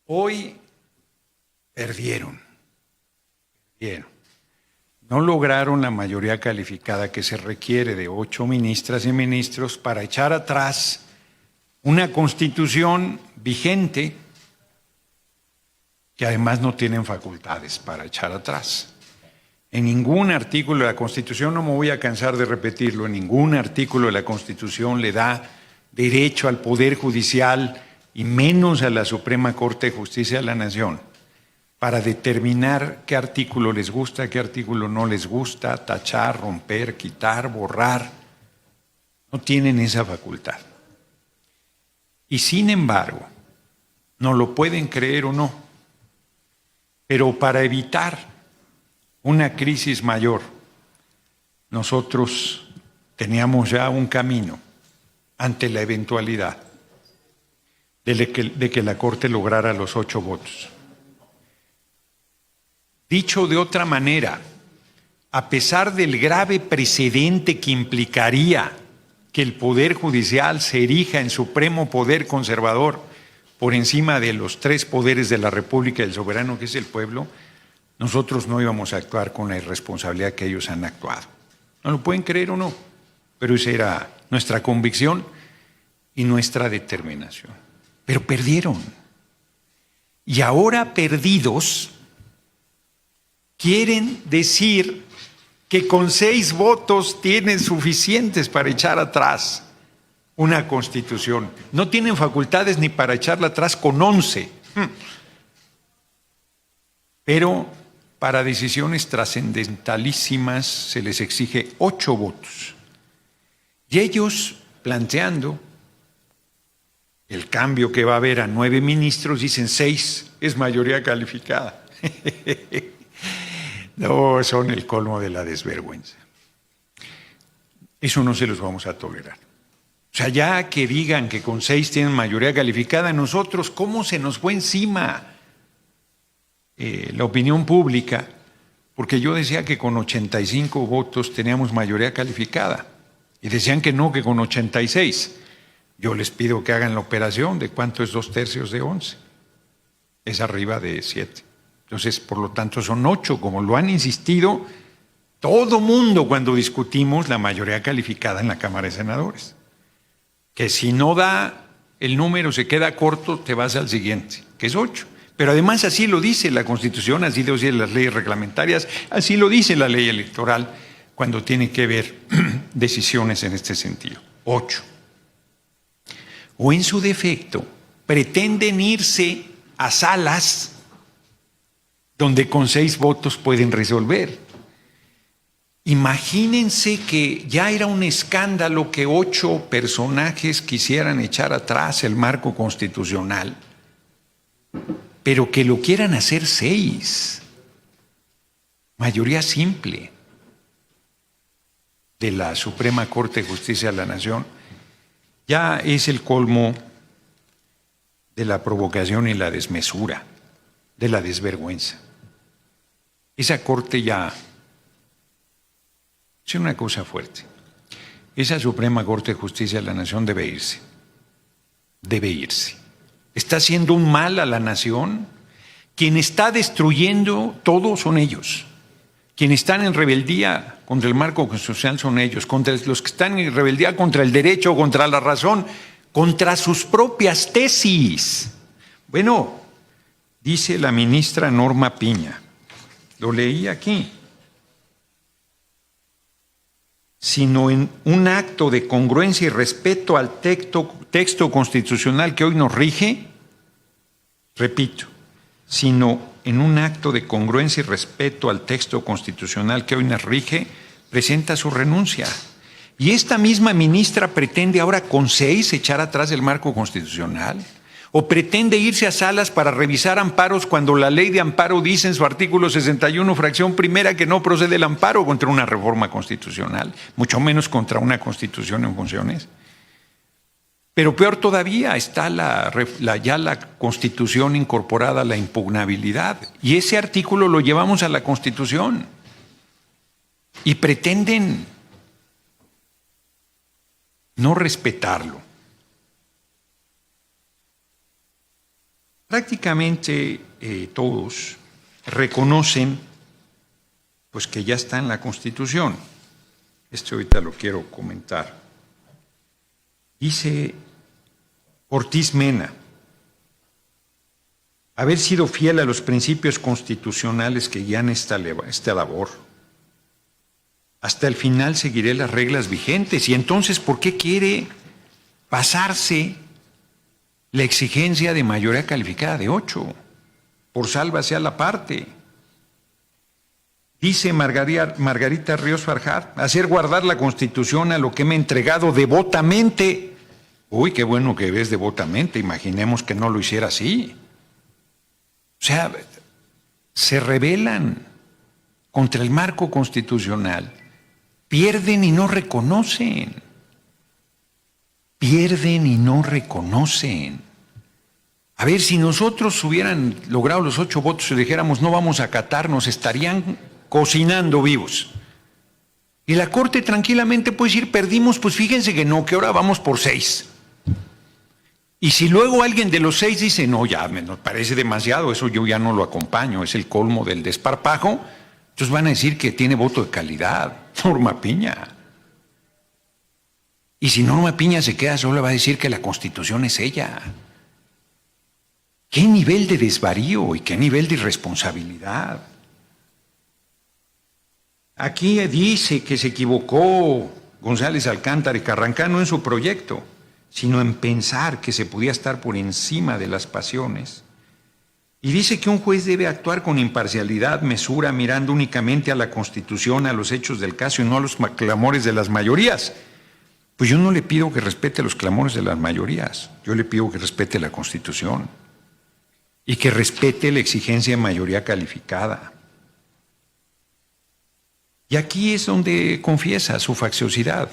Hoy perdieron. No lograron la mayoría calificada que se requiere de 8 ministras y ministros para echar atrás una constitución vigente que además no tienen facultades para echar atrás. En ningún artículo de la Constitución, no me voy a cansar de repetirlo, en ningún artículo de la Constitución le da derecho al Poder Judicial y menos a la Suprema Corte de Justicia de la Nación para determinar qué artículo les gusta, qué artículo no les gusta, tachar, romper, quitar, borrar. No tienen esa facultad. Y sin embargo, no lo pueden creer o no, pero para evitar una crisis mayor, nosotros teníamos ya un camino ante la eventualidad de que la Corte lograra los 8 votos. Dicho de otra manera, a pesar del grave precedente que implicaría que el Poder Judicial se erija en supremo poder conservador por encima de los 3 poderes de la República y el soberano que es el pueblo, nosotros no íbamos a actuar con la irresponsabilidad que ellos han actuado. No lo pueden creer o no, pero esa era nuestra convicción y nuestra determinación. Pero perdieron. Y ahora perdidos, quieren decir que con 6 votos tienen suficientes para echar atrás una constitución. No tienen facultades ni para echarla atrás con 11. Pero para decisiones trascendentalísimas se les exige 8 votos. Y ellos, planteando el cambio que va a haber a 9 ministros, dicen 6 es mayoría calificada. No, son el colmo de la desvergüenza. Eso no se los vamos a tolerar. O sea, ya que digan que con 6 tienen mayoría calificada, nosotros, ¿cómo se nos fue encima la opinión pública? Porque yo decía que con 85 votos teníamos mayoría calificada. Y decían que no, que con 86. Yo les pido que hagan la operación de cuánto es 2/3 de 11. Es arriba de 7. Entonces, por lo tanto, son 8, como lo han insistido todo mundo cuando discutimos la mayoría calificada en la Cámara de Senadores. Que si no da el número, se queda corto, te vas al siguiente, que es 8. Pero además así lo dice la Constitución, así lo dicen las leyes reglamentarias, así lo dice la ley electoral cuando tiene que ver decisiones en este sentido. 8. O en su defecto, pretenden irse a salas donde con 6 votos pueden resolver. Imagínense que ya era un escándalo que 8 personajes quisieran echar atrás el marco constitucional, pero que lo quieran hacer 6. Mayoría simple de la Suprema Corte de Justicia de la Nación, ya es el colmo de la provocación y la desmesura, de la desvergüenza. Esa Corte ya es una cosa fuerte. Esa Suprema Corte de Justicia de la Nación debe irse. Debe irse. Está haciendo un mal a la nación. Quien está destruyendo todo son ellos. Quienes están en rebeldía contra el marco constitucional son ellos. Contra los que están en rebeldía contra el derecho, contra la razón, contra sus propias tesis. Bueno, dice la ministra Norma Piña, lo leí aquí, sino en un acto de congruencia y respeto al texto constitucional que hoy nos rige, repito, sino en un acto de congruencia y respeto al texto constitucional que hoy nos rige, presenta su renuncia. Y esta misma ministra pretende ahora con 6 echar atrás el marco constitucional, o pretende irse a salas para revisar amparos cuando la ley de amparo dice en su artículo 61, fracción primera, que no procede el amparo contra una reforma constitucional, mucho menos contra una constitución en funciones. Pero peor todavía, está ya la Constitución incorporada a la impugnabilidad, y ese artículo lo llevamos a la Constitución, y pretenden no respetarlo. prácticamente todos reconocen pues que ya está en la Constitución. Ahorita lo quiero comentar. Dice Ortiz Mena: haber sido fiel a los principios constitucionales que guían esta labor. Hasta el final seguiré las reglas vigentes. Y entonces, ¿por qué quiere pasarse la exigencia de mayoría calificada de 8? Por sálvase a la parte. Dice Margarita Ríos Farjat: hacer guardar la Constitución a lo que me he entregado devotamente. Uy, qué bueno que ves devotamente. Imaginemos que no lo hiciera así. O sea, se rebelan contra el marco constitucional, pierden y no reconocen. Pierden y no reconocen. A ver, si nosotros hubieran logrado los 8 votos y dijéramos no vamos a acatarnos, estarían cocinando vivos. Y la Corte tranquilamente puede decir perdimos, pues fíjense que no, que ahora vamos por 6. Y si luego alguien de los 6 dice no, ya me parece demasiado, eso yo ya no lo acompaño, es el colmo del desparpajo, entonces van a decir que tiene voto de calidad, Norma Piña. Y si Norma Piña se queda sola, va a decir que la Constitución es ella. ¿Qué nivel de desvarío y qué nivel de irresponsabilidad? Aquí dice que se equivocó González Alcántara y Carrancá no en su proyecto, sino en pensar que se podía estar por encima de las pasiones. Y dice que un juez debe actuar con imparcialidad, mesura, mirando únicamente a la Constitución, a los hechos del caso y no a los clamores de las mayorías. Pues yo no le pido que respete los clamores de las mayorías, yo le pido que respete la Constitución y que respete la exigencia de mayoría calificada. Y aquí es donde confiesa su facciosidad,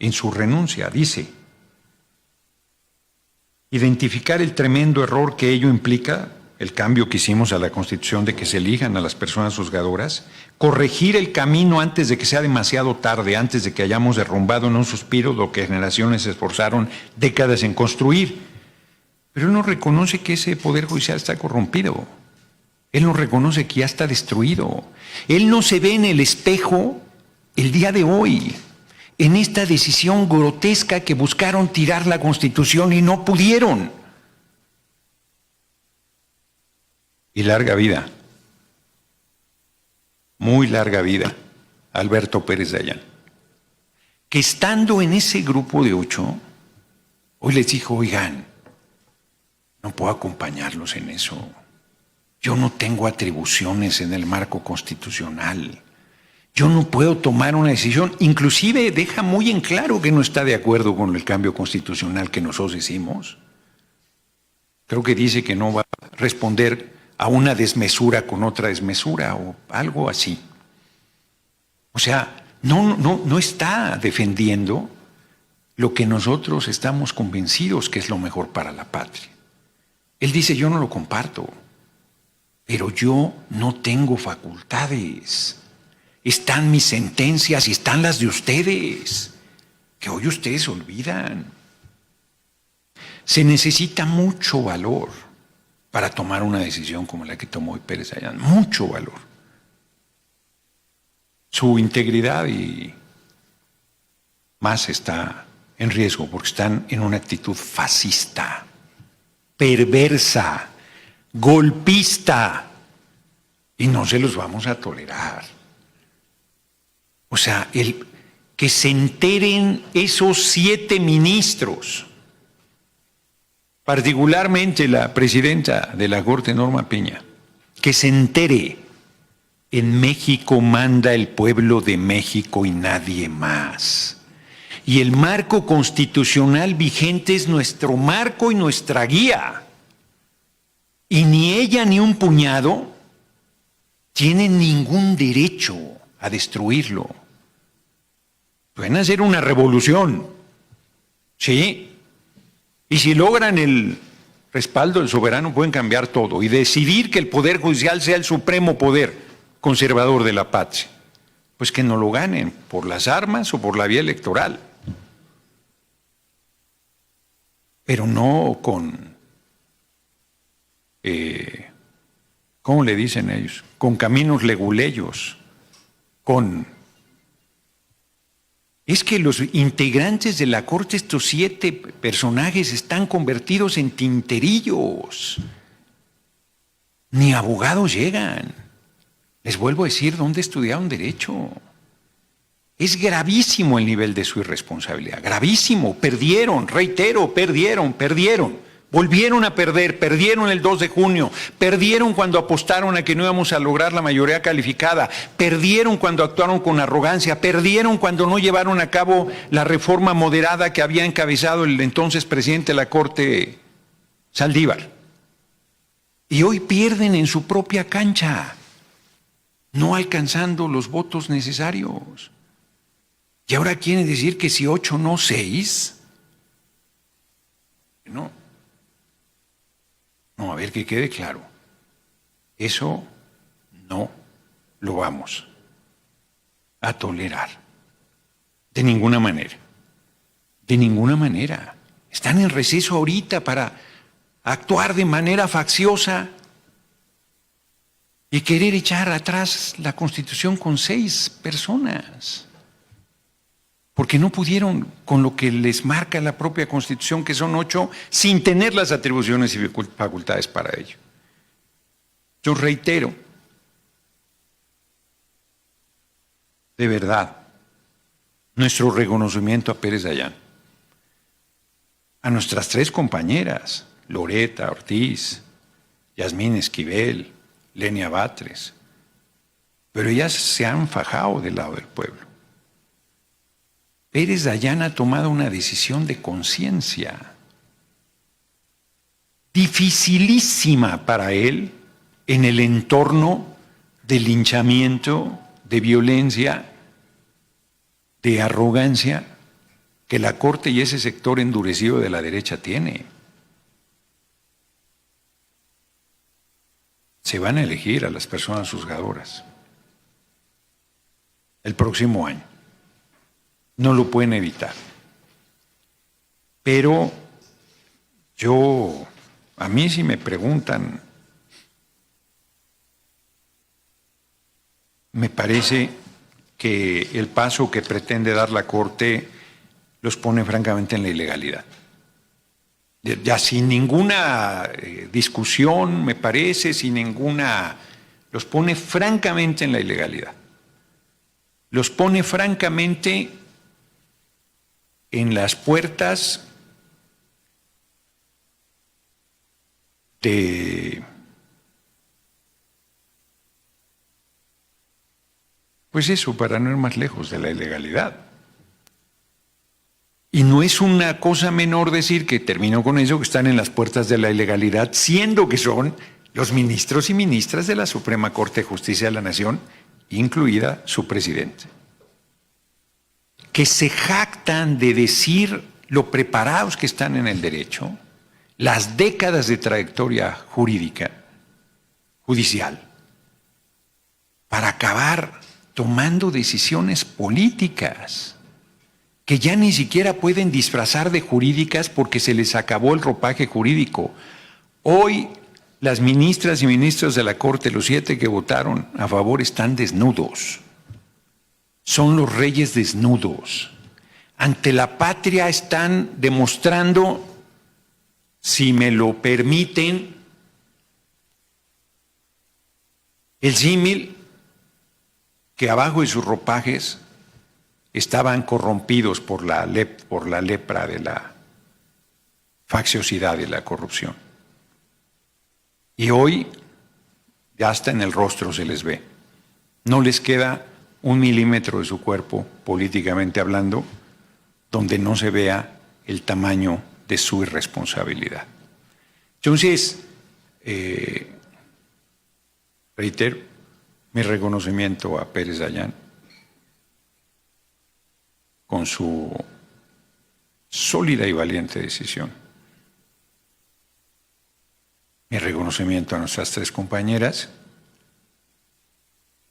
en su renuncia. Dice: identificar el tremendo error que ello implica, el cambio que hicimos a la Constitución de que se elijan a las personas juzgadoras, corregir el camino antes de que sea demasiado tarde, antes de que hayamos derrumbado en un suspiro lo que generaciones se esforzaron décadas en construir. Pero él no reconoce que ese Poder Judicial está corrompido. Él no reconoce que ya está destruido. Él no se ve en el espejo el día de hoy, en esta decisión grotesca que buscaron tirar la Constitución y no pudieron. Y larga vida, muy larga vida, Alberto Pérez Dayán, que estando en ese grupo de 8, hoy les dijo: oigan, no puedo acompañarlos en eso. Yo no tengo atribuciones en el marco constitucional. Yo no puedo tomar una decisión. Inclusive deja muy en claro que no está de acuerdo con el cambio constitucional que nosotros hicimos. Creo que dice que no va a responder a una desmesura con otra desmesura o algo así. O sea, no está defendiendo lo que nosotros estamos convencidos que es lo mejor para la patria. Él dice: yo no lo comparto, pero yo no tengo facultades. Están mis sentencias y están las de ustedes, que hoy ustedes olvidan. Se necesita mucho valor para tomar una decisión como la que tomó hoy Pérez Dayán, mucho valor. Su integridad y más está en riesgo porque están en una actitud fascista, perversa, golpista, y no se los vamos a tolerar. O sea, que se enteren esos 7 ministros, particularmente la presidenta de la Corte, Norma Piña, que se entere: en México manda el pueblo de México y nadie más. Y el marco constitucional vigente es nuestro marco y nuestra guía. Y ni ella ni un puñado tienen ningún derecho a destruirlo. Pueden hacer una revolución, sí, y si logran el respaldo del soberano pueden cambiar todo y decidir que el Poder Judicial sea el supremo poder conservador de la patria. Pues que no lo ganen por las armas o por la vía electoral, pero no con ¿cómo le dicen ellos? Con caminos leguleyos, Es que los integrantes de la Corte, estos 7 personajes, están convertidos en tinterillos. Ni abogados llegan. Les vuelvo a decir, ¿dónde estudiaron Derecho? Es gravísimo el nivel de su irresponsabilidad, gravísimo. Perdieron, reitero, perdieron. Volvieron a perder, perdieron el 2 de junio, perdieron cuando apostaron a que no íbamos a lograr la mayoría calificada, perdieron cuando actuaron con arrogancia, perdieron cuando no llevaron a cabo la reforma moderada que había encabezado el entonces presidente de la Corte, Saldívar. Y hoy pierden en su propia cancha, no alcanzando los votos necesarios. Y ahora quieren decir que si 8 no 6, no, a ver, que quede claro. Eso no lo vamos a tolerar. De ninguna manera. De ninguna manera. Están en receso ahorita para actuar de manera facciosa y querer echar atrás la Constitución con 6 personas. Porque no pudieron con lo que les marca la propia Constitución, que son 8, sin tener las atribuciones y facultades para ello. Yo reitero, de verdad, nuestro reconocimiento a Pérez Dayán, a nuestras 3 compañeras, Loreta Ortiz, Yasmín Esquivel, Lenia Batres, pero ellas se han fajado del lado del pueblo. Pérez Dayán ha tomado una decisión de conciencia dificilísima para él en el entorno de linchamiento, de violencia, de arrogancia que la Corte y ese sector endurecido de la derecha tiene. Se van a elegir a las personas juzgadoras el próximo año. No lo pueden evitar. Pero a mí si me preguntan, me parece que el paso que pretende dar la Corte los pone francamente en la ilegalidad. Ya sin ninguna discusión, me parece, los pone francamente en la ilegalidad. Los pone francamente en las puertas de, pues eso, para no ir más lejos, de la ilegalidad. Y no es una cosa menor decir, que termino con eso, que están en las puertas de la ilegalidad, siendo que son los ministros y ministras de la Suprema Corte de Justicia de la Nación, incluida su presidente, que se jactan de decir lo preparados que están en el derecho, las décadas de trayectoria judicial, para acabar tomando decisiones políticas que ya ni siquiera pueden disfrazar de jurídicas porque se les acabó el ropaje jurídico. Hoy las ministras y ministros de la Corte, los 7 que votaron a favor, están desnudos. Son los reyes desnudos. Ante la patria están demostrando, si me lo permiten, el símil que abajo de sus ropajes estaban corrompidos por la lepra de la facciosidad y la corrupción. Y hoy ya hasta en el rostro se les ve. No les queda 1 milímetro de su cuerpo, políticamente hablando, donde no se vea el tamaño de su irresponsabilidad. Entonces, reitero mi reconocimiento a Pérez Dayán con su sólida y valiente decisión. Mi reconocimiento a nuestras 3 compañeras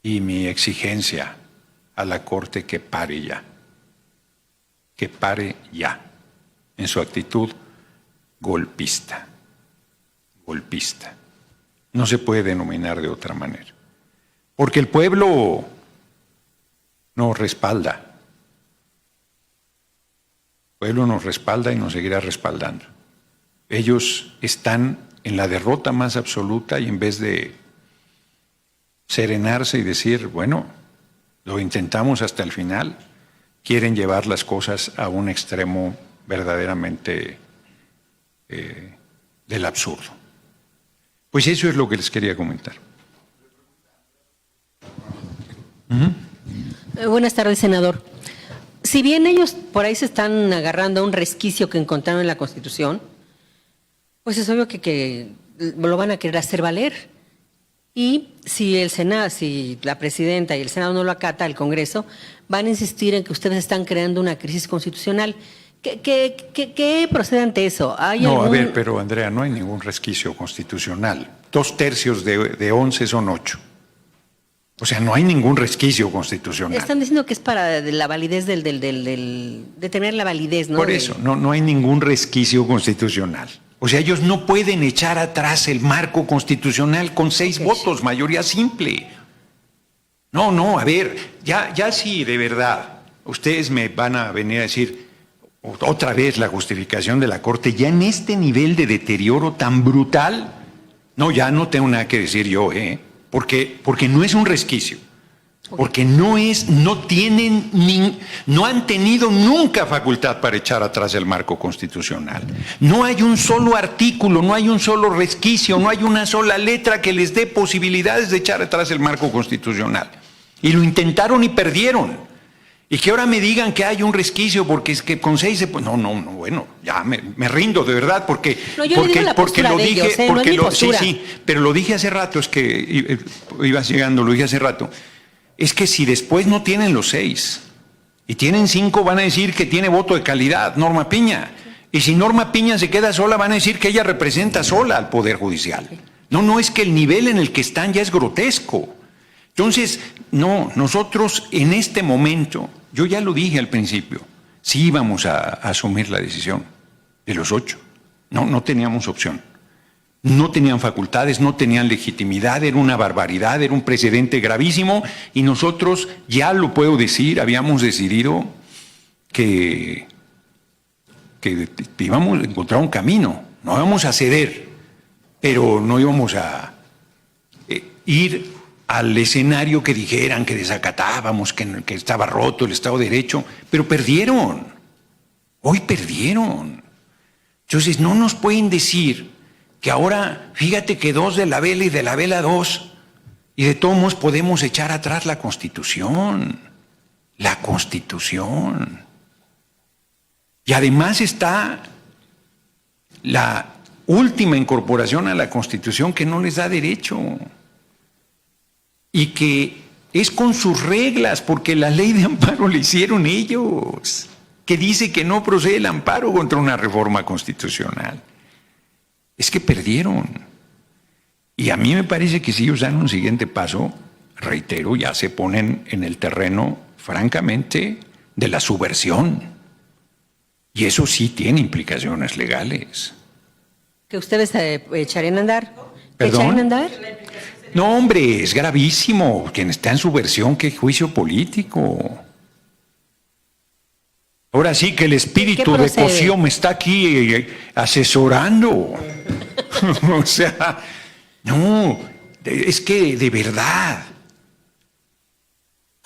y mi exigencia a la Corte que pare ya en su actitud golpista. No se puede denominar de otra manera. Porque el pueblo nos respalda. El pueblo nos respalda y nos seguirá respaldando. Ellos están en la derrota más absoluta y en vez de serenarse y decir, bueno, lo intentamos hasta el final, quieren llevar las cosas a un extremo verdaderamente del absurdo. Pues eso es lo que les quería comentar. Buenas tardes, senador. Si bien ellos por ahí se están agarrando a un resquicio que encontraron en la Constitución, pues es obvio que lo van a querer hacer valer. Y si el Senado, si la presidenta y el Senado no lo acata, el Congreso, van a insistir en que ustedes están creando una crisis constitucional. ¿Qué procede ante eso? No, a ver, pero Andrea, no hay ningún resquicio constitucional. 2/3 de 11 son 8. O sea, no hay ningún resquicio constitucional. Están diciendo que es para la validez de tener la validez, ¿no? Por eso, no hay ningún resquicio constitucional. O sea, ellos no pueden echar atrás el marco constitucional con 6 votos, mayoría simple. No, a ver, ya sí, de verdad, ustedes me van a venir a decir otra vez la justificación de la Corte, ya en este nivel de deterioro tan brutal, no, ya no tengo nada que decir yo, porque no es un resquicio. Porque no han tenido nunca facultad para echar atrás el marco constitucional. No hay un solo artículo, no hay un solo resquicio, no hay una sola letra que les dé posibilidades de echar atrás el marco constitucional. Y lo intentaron y perdieron. Y que ahora me digan que hay un resquicio porque es que con 6 no, bueno, ya me rindo de verdad porque no, yo le digo la postura lo de dije, ellos, porque no es mi postura. Sí, pero lo dije hace rato, es que ibas llegando, lo dije hace rato. Es que si después no tienen los 6 y tienen 5, van a decir que tiene voto de calidad, Norma Piña. Y si Norma Piña se queda sola, van a decir que ella representa sola al Poder Judicial. No, es que el nivel en el que están ya es grotesco. Entonces, no, nosotros en este momento, yo ya lo dije al principio, sí íbamos a asumir la decisión de los 8. No teníamos opción. No tenían facultades, no tenían legitimidad, era una barbaridad, era un precedente gravísimo y nosotros, ya lo puedo decir, habíamos decidido que íbamos a encontrar un camino, no íbamos a ceder, pero no íbamos a ir al escenario que dijeran que desacatábamos, que estaba roto el Estado de Derecho, pero perdieron, hoy perdieron. Entonces no nos pueden decir que ahora, fíjate que 2 de la vela y de la vela 2, y de todos modos podemos echar atrás la Constitución. La Constitución. Y además está la última incorporación a la Constitución que no les da derecho. Y que es con sus reglas, porque la ley de amparo la hicieron ellos, que dice que no procede el amparo contra una reforma constitucional. Es que perdieron. Y a mí me parece que si ellos dan un siguiente paso, reitero, ya se ponen en el terreno, francamente, de la subversión. Y eso sí tiene implicaciones legales. ¿Que ustedes echarían a andar? ¿Perdón? ¿Echarían a andar? No, hombre, es gravísimo. Quien está en subversión, qué juicio político. Ahora sí que el espíritu de Cosío me está aquí asesorando. O sea, no, es que de verdad.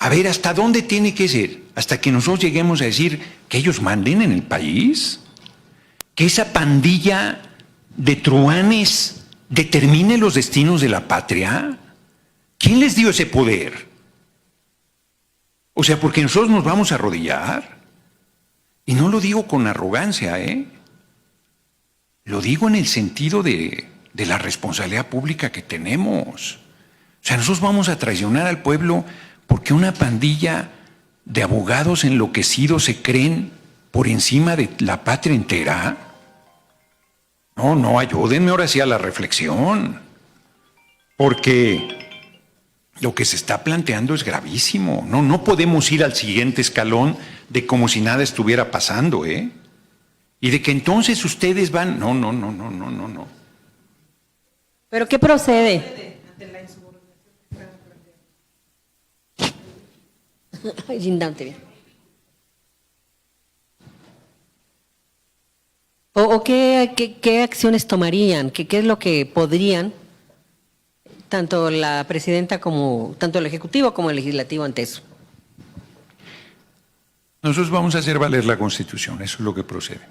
A ver, ¿hasta dónde tiene que ser? ¿Hasta que nosotros lleguemos a decir que ellos manden en el país? ¿Que esa pandilla de truanes determine los destinos de la patria? ¿Quién les dio ese poder? O sea, porque nosotros nos vamos a arrodillar. Y no lo digo con arrogancia, Lo digo en el sentido de la responsabilidad pública que tenemos. O sea, nosotros vamos a traicionar al pueblo porque una pandilla de abogados enloquecidos se creen por encima de la patria entera. No, ayúdenme ahora sí a la reflexión. Porque lo que se está planteando es gravísimo. No podemos ir al siguiente escalón de como si nada estuviera pasando, Y de que entonces ustedes van... No. ¿Pero qué procede? Ay, indante bien. ¿O qué acciones tomarían? ¿Qué es lo que podrían, tanto la presidenta como, tanto el Ejecutivo como el Legislativo ante eso? Nosotros vamos a hacer valer la Constitución, eso es lo que procede.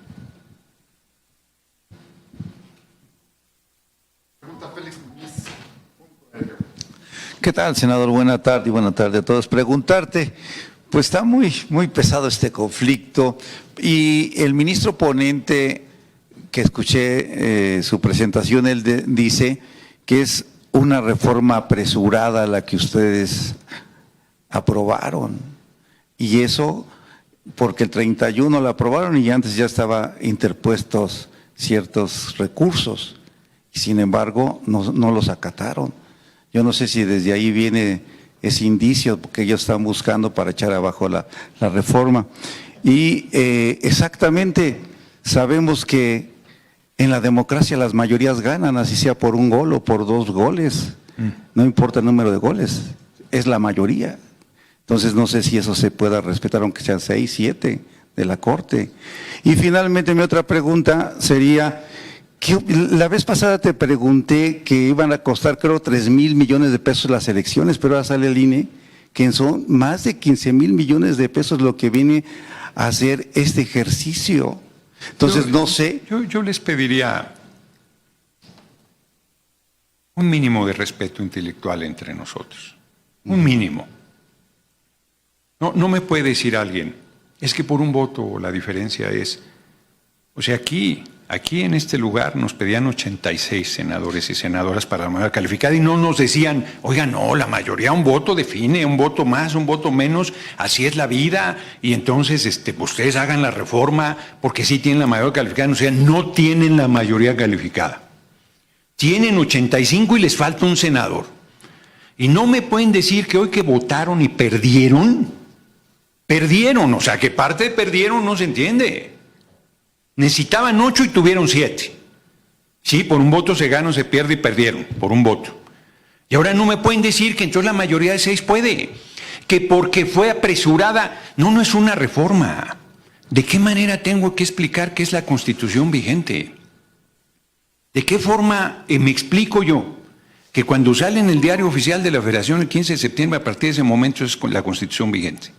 ¿Qué tal, senador? Buena tarde y buena tarde a todos. Preguntarte, pues está muy pesado este conflicto y el ministro ponente, que escuché su presentación, él dice que es una reforma apresurada la que ustedes aprobaron. Y eso porque el 31 la aprobaron y antes ya estaba interpuestos ciertos recursos. Y sin embargo, no los acataron. Yo no sé si desde ahí viene ese indicio que ellos están buscando para echar abajo la reforma. Y exactamente sabemos que en la democracia las mayorías ganan, así sea por un gol o por 2 goles. No importa el número de goles, es la mayoría. Entonces no sé si eso se pueda respetar, aunque sean 6, 7 de la Corte. Y finalmente mi otra pregunta sería, la vez pasada te pregunté que iban a costar creo 3,000 millones de pesos las elecciones, pero ahora sale el INE que son más de 15,000 millones de pesos lo que viene a hacer este ejercicio. Entonces no sé. Yo les pediría un mínimo de respeto intelectual entre nosotros, un mínimo. No me puede decir alguien, es que por un voto la diferencia es, o sea, aquí en este lugar nos pedían 86 senadores y senadoras para la mayoría calificada y no nos decían, oiga, no, la mayoría un voto define, un voto más, un voto menos, así es la vida y entonces ustedes hagan la reforma porque sí tienen la mayoría calificada, o sea, no tienen la mayoría calificada. Tienen 85 y les falta un senador. Y no me pueden decir que hoy que votaron y perdieron, o sea, que parte de perdieron no se entiende. Necesitaban 8 y tuvieron 7. Sí, por un voto se gana o se pierde y perdieron, por un voto. Y ahora no me pueden decir que entonces la mayoría de 6 puede, que porque fue apresurada, no es una reforma. ¿De qué manera tengo que explicar qué es la Constitución vigente? ¿De qué forma me explico yo que cuando sale en el diario oficial de la Federación el 15 de septiembre, a partir de ese momento es la Constitución vigente?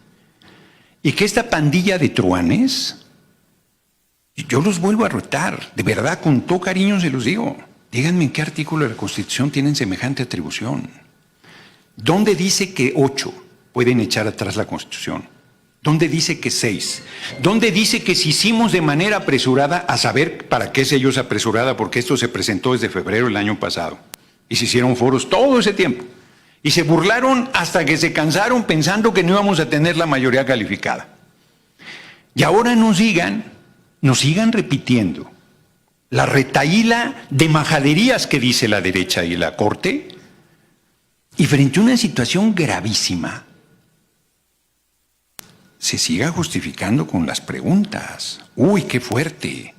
Y que esta pandilla de truanes, yo los vuelvo a retar, de verdad, con todo cariño se los digo. Díganme en qué artículo de la Constitución tienen semejante atribución. ¿Dónde dice que 8 pueden echar atrás la Constitución? ¿Dónde dice que 6? ¿Dónde dice que si hicimos de manera apresurada, a saber para qué se ellos apresurada? Porque esto se presentó desde febrero del año pasado. Y se hicieron foros todo ese tiempo. Y se burlaron hasta que se cansaron pensando que no íbamos a tener la mayoría calificada. Y ahora nos sigan repitiendo la retahíla de majaderías que dice la derecha y la Corte, y frente a una situación gravísima, se siga justificando con las preguntas. ¡Uy, qué fuerte!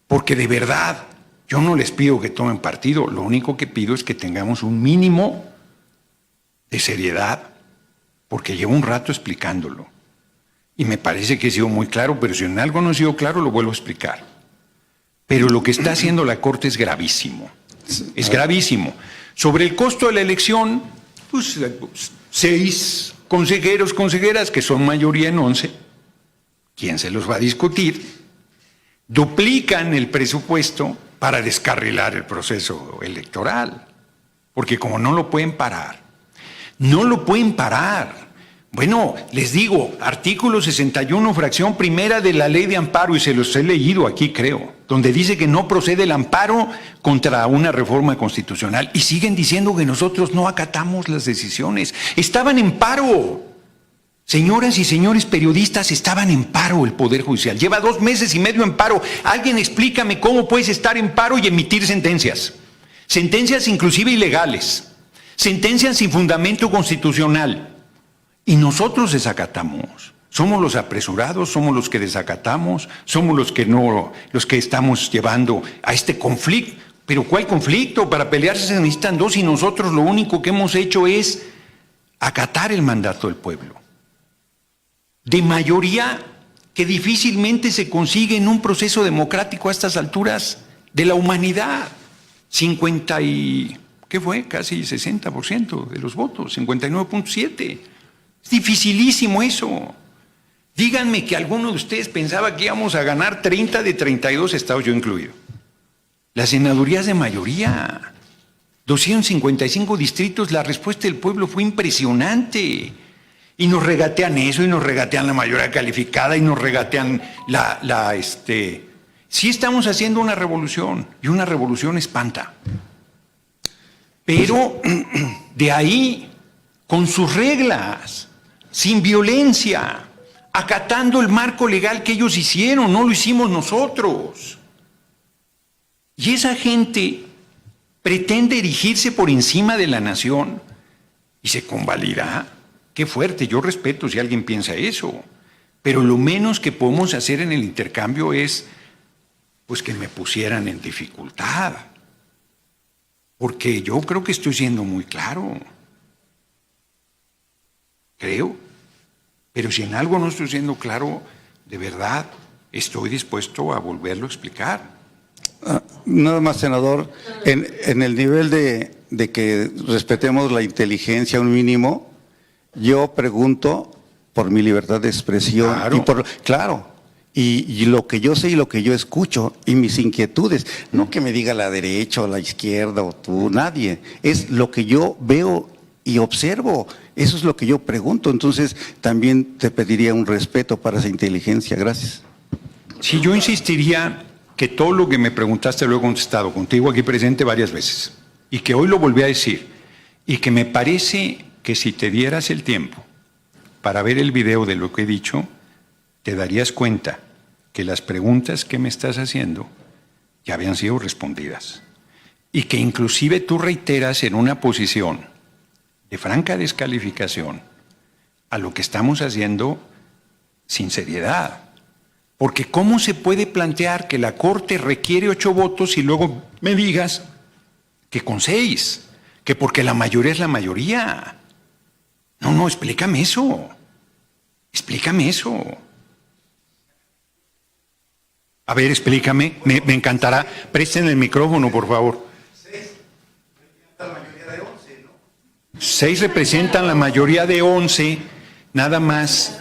Porque de verdad, yo no les pido que tomen partido, lo único que pido es que tengamos un mínimo de seriedad, porque llevo un rato explicándolo. Y me parece que he sido muy claro, pero si en algo no he sido claro, lo vuelvo a explicar. Pero lo que está haciendo la Corte es gravísimo. Es gravísimo. Sobre el costo de la elección, pues 6 consejeros, consejeras, que son mayoría en 11, ¿quién se los va a discutir? Duplican el presupuesto para descarrilar el proceso electoral. Porque como no lo pueden parar, Bueno, les digo, artículo 61, fracción primera de la ley de amparo, y se los he leído aquí, creo, donde dice que no procede el amparo contra una reforma constitucional, y siguen diciendo que nosotros no acatamos las decisiones. Estaban en paro. Señoras y señores periodistas, estaban en paro el Poder Judicial. Lleva 2 meses y medio en paro. Alguien explícame cómo puedes estar en paro y emitir sentencias. Sentencias inclusive ilegales. Sentencias sin fundamento constitucional. Y nosotros desacatamos. Somos los apresurados, somos los que desacatamos, somos los que estamos llevando a este conflicto. Pero ¿cuál conflicto? Para pelearse se necesitan dos y nosotros lo único que hemos hecho es acatar el mandato del pueblo. De mayoría que difícilmente se consigue en un proceso democrático a estas alturas de la humanidad. 50 y, ¿qué fue? Casi 60% de los votos, 59.7. Es dificilísimo eso. Díganme que alguno de ustedes pensaba que íbamos a ganar 30 de 32 estados, yo incluido. Las senadurías de mayoría, 255 distritos, la respuesta del pueblo fue impresionante. Y nos regatean eso, y nos regatean la mayoría calificada, y nos regatean Sí estamos haciendo una revolución, y una revolución espanta. Pero de ahí, con sus reglas, sin violencia, acatando el marco legal que ellos hicieron, no lo hicimos nosotros. Y esa gente pretende erigirse por encima de la nación y se convalidará. Qué fuerte, yo respeto si alguien piensa eso, pero lo menos que podemos hacer en el intercambio es pues que me pusieran en dificultad, porque yo creo que estoy siendo muy claro, creo, pero si en algo no estoy siendo claro, de verdad estoy dispuesto a volverlo a explicar. Nada más, senador, en el nivel de que respetemos la inteligencia un mínimo, yo pregunto por mi libertad de expresión. Claro. Y lo que yo sé y lo que yo escucho y mis inquietudes, no que me diga la derecha o la izquierda o tú, nadie, es lo que yo veo y observo, eso es lo que yo pregunto. Entonces también te pediría un respeto para esa inteligencia. Gracias. Sí, yo insistiría que todo lo que me preguntaste lo he contestado contigo aquí presente varias veces y que hoy lo volví a decir y que me parece que si te dieras el tiempo para ver el video de lo que he dicho, te darías cuenta que las preguntas que me estás haciendo ya habían sido respondidas y que inclusive tú reiteras en una posición de franca descalificación a lo que estamos haciendo sin seriedad. Porque ¿cómo se puede plantear que la Corte requiere 8 votos y luego me digas que con 6? Que porque la mayoría es la mayoría. No, explícame eso. Explícame eso. A ver, explícame, me encantará. Presten el micrófono, por favor. 6 representan la mayoría de 11, nada más.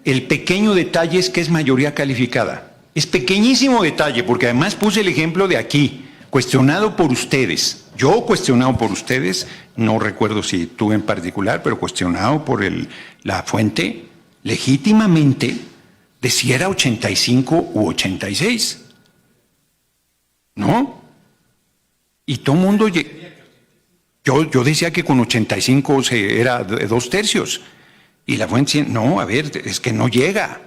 El pequeño detalle es que es mayoría calificada. Es pequeñísimo detalle, porque además puse el ejemplo de aquí, cuestionado por ustedes. Yo cuestionado por ustedes, no recuerdo si tú en particular, pero cuestionado por la fuente, legítimamente, de si era 85 u 86. ¿No? Y todo el mundo... Yo decía que con 85 era de 2/3. Y la fuente dice, no, a ver, es que no llega.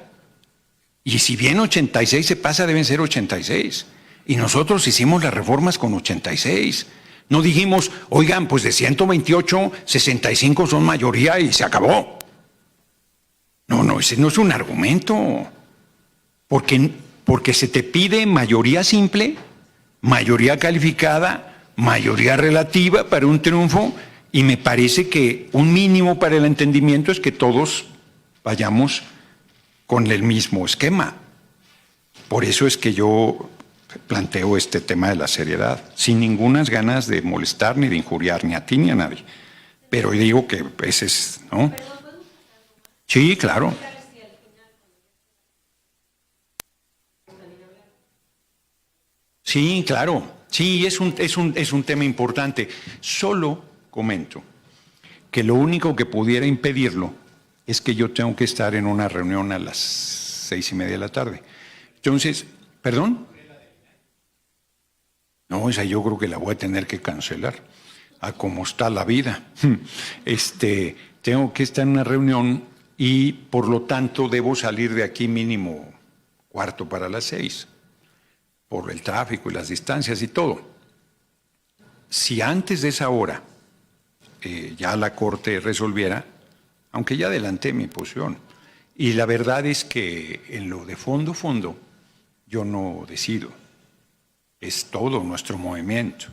Y si bien 86 se pasa, deben ser 86. Y nosotros hicimos las reformas con 86. No dijimos, oigan, pues de 128, 65 son mayoría y se acabó. No, ese no es un argumento. Porque se te pide mayoría simple, mayoría calificada, mayoría relativa para un triunfo. Y me parece que un mínimo para el entendimiento es que todos vayamos con el mismo esquema. Por eso es que yo planteo este tema de la seriedad, sin ningunas ganas de molestar ni de injuriar ni a ti ni a nadie. Pero digo que ese es, ¿no? Sí, claro. Sí, claro. Sí, es un tema importante. Solo comento que lo único que pudiera impedirlo es que yo tengo que estar en una reunión a las 6:30 de la tarde. Entonces, ¿perdón? No, esa yo creo que la voy a tener que cancelar, a cómo está la vida. Tengo que estar en una reunión y por lo tanto debo salir de aquí mínimo 6:15, por el tráfico y las distancias y todo. Si antes de esa hora ya la Corte resolviera, aunque ya adelanté mi posición, y la verdad es que en lo de fondo, yo no decido. es todo nuestro movimiento,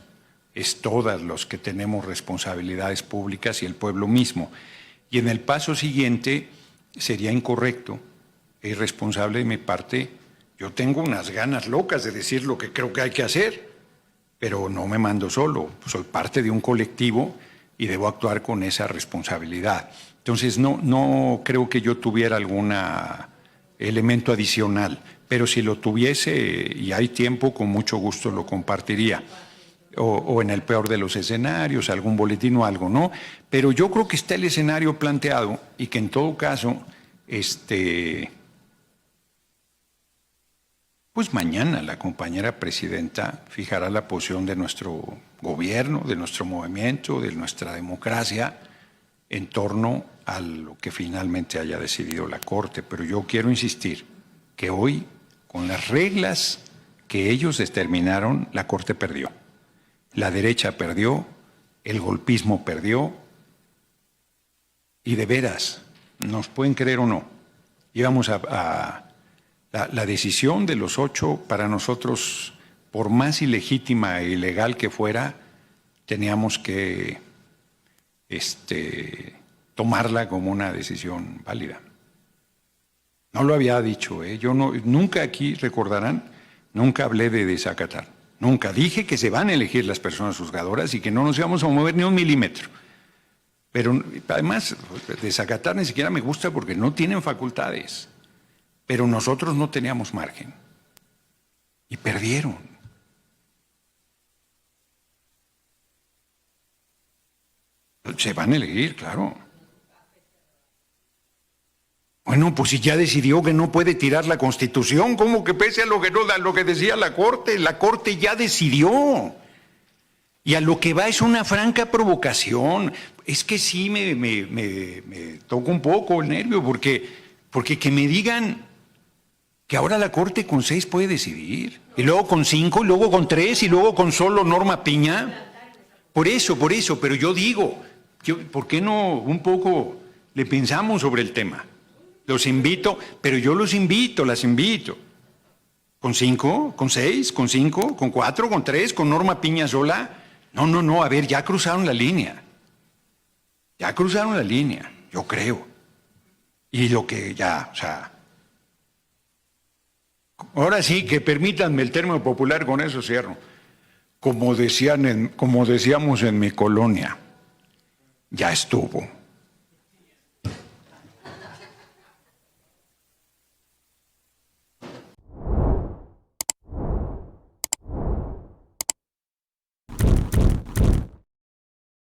es todas los que tenemos responsabilidades públicas y el pueblo mismo. Y en el paso siguiente sería incorrecto e irresponsable de mi parte. Yo tengo unas ganas locas de decir lo que creo que hay que hacer, pero no me mando solo, soy parte de un colectivo y debo actuar con esa responsabilidad. Entonces no creo que yo tuviera algún elemento adicional, pero si lo tuviese y hay tiempo, con mucho gusto lo compartiría. O en el peor de los escenarios, algún boletín o algo, ¿no? Pero yo creo que está el escenario planteado y que en todo caso, pues mañana la compañera presidenta fijará la posición de nuestro gobierno, de nuestro movimiento, de nuestra democracia en torno a lo que finalmente haya decidido la Corte. Pero yo quiero insistir que hoy, con las reglas que ellos determinaron, la Corte perdió. La derecha perdió, el golpismo perdió, y de veras, nos pueden creer o no, íbamos la decisión de los 8 para nosotros, por más ilegítima e ilegal que fuera, teníamos que tomarla como una decisión válida. No lo había dicho, yo nunca aquí, recordarán, nunca hablé de desacatar. Nunca dije que se van a elegir las personas juzgadoras y que no nos íbamos a mover ni un milímetro. Pero además, desacatar ni siquiera me gusta porque no tienen facultades. Pero nosotros no teníamos margen. Y perdieron. Se van a elegir, claro. Bueno, pues si ya decidió que no puede tirar la Constitución, ¿cómo que pese a lo que decía la Corte ya decidió? Y a lo que va es una franca provocación. Es que sí me toca un poco el nervio, porque que me digan que ahora la Corte con 6 puede decidir, y luego con 5, y luego con 3, y luego con solo Norma Piña. Por eso, pero yo digo, ¿por qué no un poco le pensamos sobre el tema? Los invito, pero yo las invito. ¿Con 5? ¿Con 6? ¿Con 5? ¿Con 4? ¿Con 3? ¿Con Norma Piña sola? No, a ver, ya cruzaron la línea. Yo creo. Y lo que ahora sí que permítanme el término popular, con eso cierro. Como decíamos en mi colonia, ya estuvo.